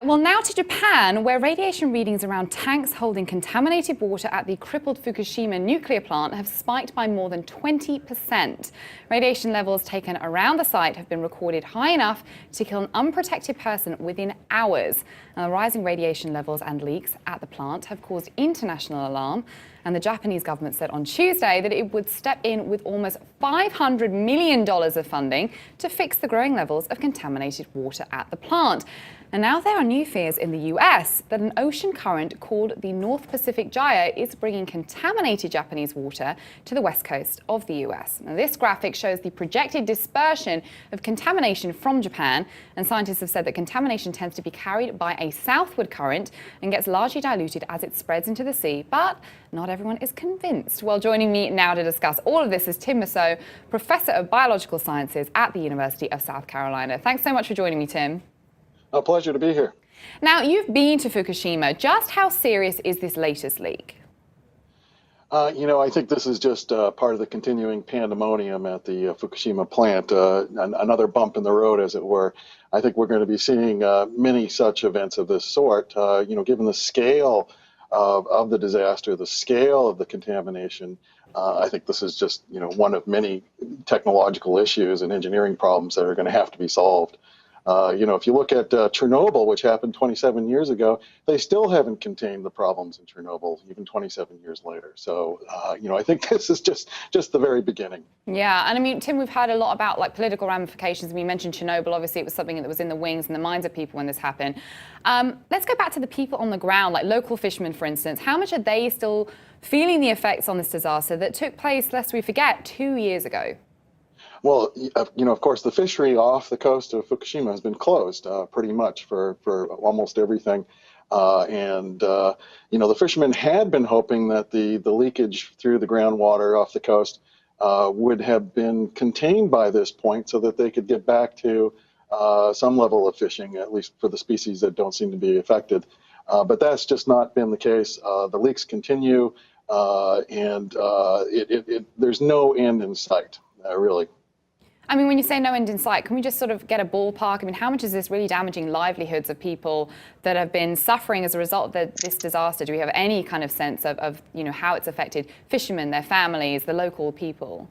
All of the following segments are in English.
Well, now to Japan, where radiation readings around tanks holding contaminated water at the crippled Fukushima nuclear plant have spiked by more than 20%. Radiation levels taken around the site have been recorded high enough to kill an unprotected person within hours. Now, the rising radiation levels and leaks at the plant have caused international alarm, and the Japanese government said on Tuesday that it would step in with almost $500 million of funding to fix the growing levels of contaminated water at the plant. And now there are new fears in the US that an ocean current called the North Pacific Gyre is bringing contaminated Japanese water to the west coast of the US. Now, this graphic shows the projected dispersion of contamination from Japan, and scientists have said that contamination tends to be carried by a southward current and gets largely diluted as it spreads into the sea, but not everyone is convinced. Well, joining me now to discuss all of this is Tim Mousseau, Professor of Biological Sciences at the University of South Carolina. Thanks so much for joining me, Tim. A pleasure to be here. Now, you've been to Fukushima. Just how serious is this latest leak? I think this is just part of the continuing pandemonium at the Fukushima plant, another bump in the road, as it were. I think we're going to be seeing many such events of this sort, given the scale of the disaster, the scale of the contamination. I think this is just, one of many technological issues and engineering problems that are going to have to be solved. If you look at Chernobyl, which happened 27 years ago, they still haven't contained the problems in Chernobyl, even 27 years later. So, I think this is just the very beginning. Yeah, and I mean, Tim, we've heard a lot about political ramifications. We mentioned Chernobyl. Obviously, it was something that was in the wings and the minds of people when this happened. Let's go back to the people on the ground, like local fishermen, for instance. How much are they still feeling the effects on this disaster that took place, lest we forget, 2 years ago? Well, of course, the fishery off the coast of Fukushima has been closed pretty much for almost everything. The fishermen had been hoping that the leakage through the groundwater off the coast would have been contained by this point so that they could get back to some level of fishing, at least for the species that don't seem to be affected. But that's just not been the case. The leaks continue, and there's no end in sight, really. I mean, when you say no end in sight, can we just sort of get a ballpark? I mean, how much is this really damaging livelihoods of people that have been suffering as a result of this disaster? Do we have any kind of sense of how it's affected fishermen, their families, the local people?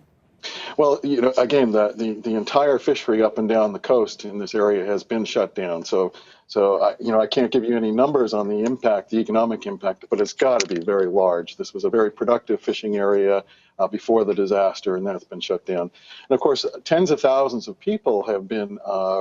Well, again, the entire fishery up and down the coast in this area has been shut down. So I can't give you any numbers on the impact, the economic impact, but it's got to be very large. This was a very productive fishing area before the disaster, and that's been shut down. And of course, tens of thousands of people have been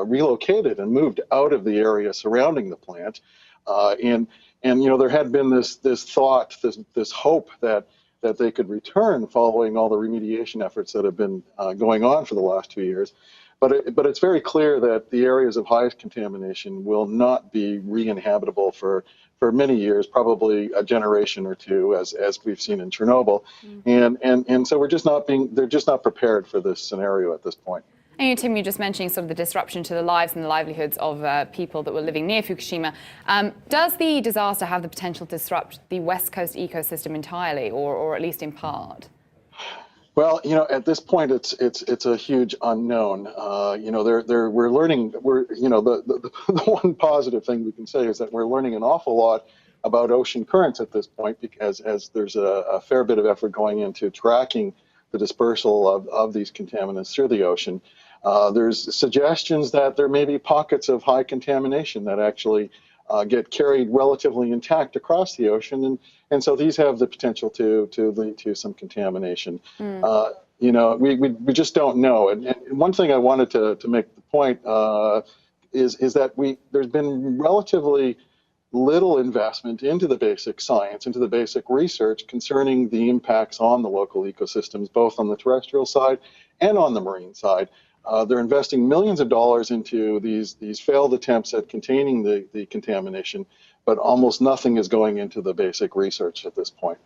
relocated and moved out of the area surrounding the plant. And there had been this thought, this hope that they could return following all the remediation efforts that have been going on for the last 2 years. But it's very clear that the areas of highest contamination will not be re-inhabitable for many years, probably a generation or two, as we've seen in Chernobyl. And so they're just not prepared for this scenario at this point. And Tim, you're just mentioning sort of the disruption to the lives and the livelihoods of people that were living near Fukushima. Does the disaster have the potential to disrupt the West Coast ecosystem entirely, or at least in part? Well, at this point, it's a huge unknown. We're learning. The one positive thing we can say is that we're learning an awful lot about ocean currents at this point, because as there's a fair bit of effort going into tracking the dispersal of these contaminants through the ocean. There's suggestions that there may be pockets of high contamination that actually get carried relatively intact across the ocean, and so these have the potential to lead to some contamination. We just don't know. And one thing I wanted to make the point is that there's been relatively little investment into the basic science, into the basic research concerning the impacts on the local ecosystems, both on the terrestrial side and on the marine side. They're investing millions of dollars into these failed attempts at containing the contamination, but almost nothing is going into the basic research at this point.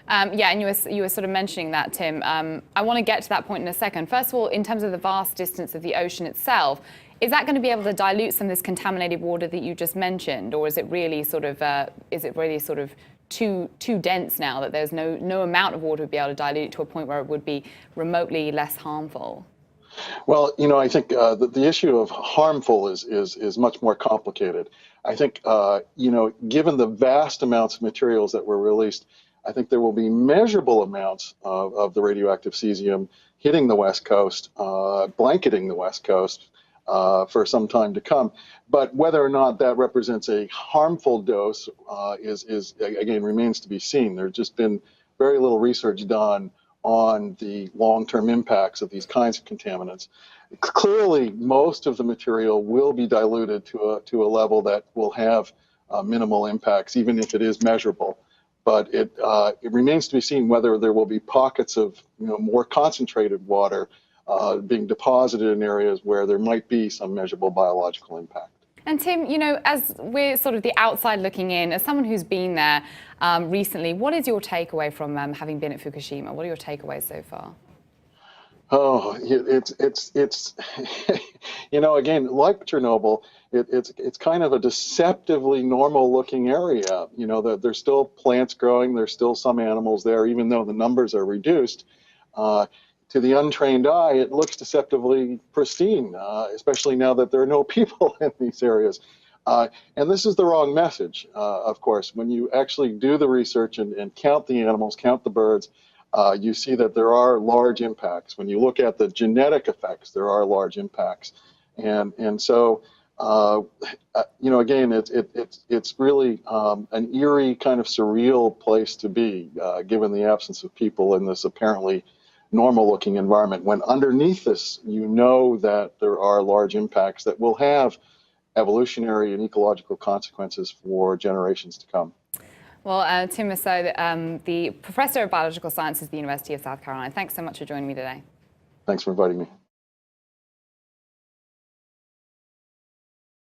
Yeah, and you were sort of mentioning that, Tim. I want to get to that point in a second. First of all, in terms of the vast distance of the ocean itself, is that going to be able to dilute some of this contaminated water that you just mentioned, or is it really sort of too dense now that there's no amount of water would be able to dilute it to a point where it would be remotely less harmful? Well, I think the issue of harmful is much more complicated. I think, given the vast amounts of materials that were released, I think there will be measurable amounts of the radioactive cesium hitting the West Coast, blanketing the West Coast for some time to come. But whether or not that represents a harmful dose is again remains to be seen. There's just been very little research done on the long-term impacts of these kinds of contaminants. Clearly, most of the material will be diluted to a level that will have minimal impacts, even if it is measurable. But it remains to be seen whether there will be pockets of more concentrated water being deposited in areas where there might be some measurable biological impact. And Tim, as we're sort of the outside looking in, as someone who's been there recently, what is your takeaway from having been at Fukushima? What are your takeaways so far? Oh, it's again, like Chernobyl, it's kind of a deceptively normal looking area. There's still plants growing, there's still some animals there, even though the numbers are reduced. To the untrained eye, it looks deceptively pristine, especially now that there are no people in these areas. And this is the wrong message, of course. When you actually do the research and count the animals, count the birds, you see that there are large impacts. When you look at the genetic effects, there are large impacts. And so, again, it's really an eerie, kind of surreal place to be, given the absence of people in this apparently normal-looking environment, when underneath this, that there are large impacts that will have evolutionary and ecological consequences for generations to come. Well, Tim Masseau, the Professor of Biological Sciences at the University of South Carolina, thanks so much for joining me today. Thanks for inviting me.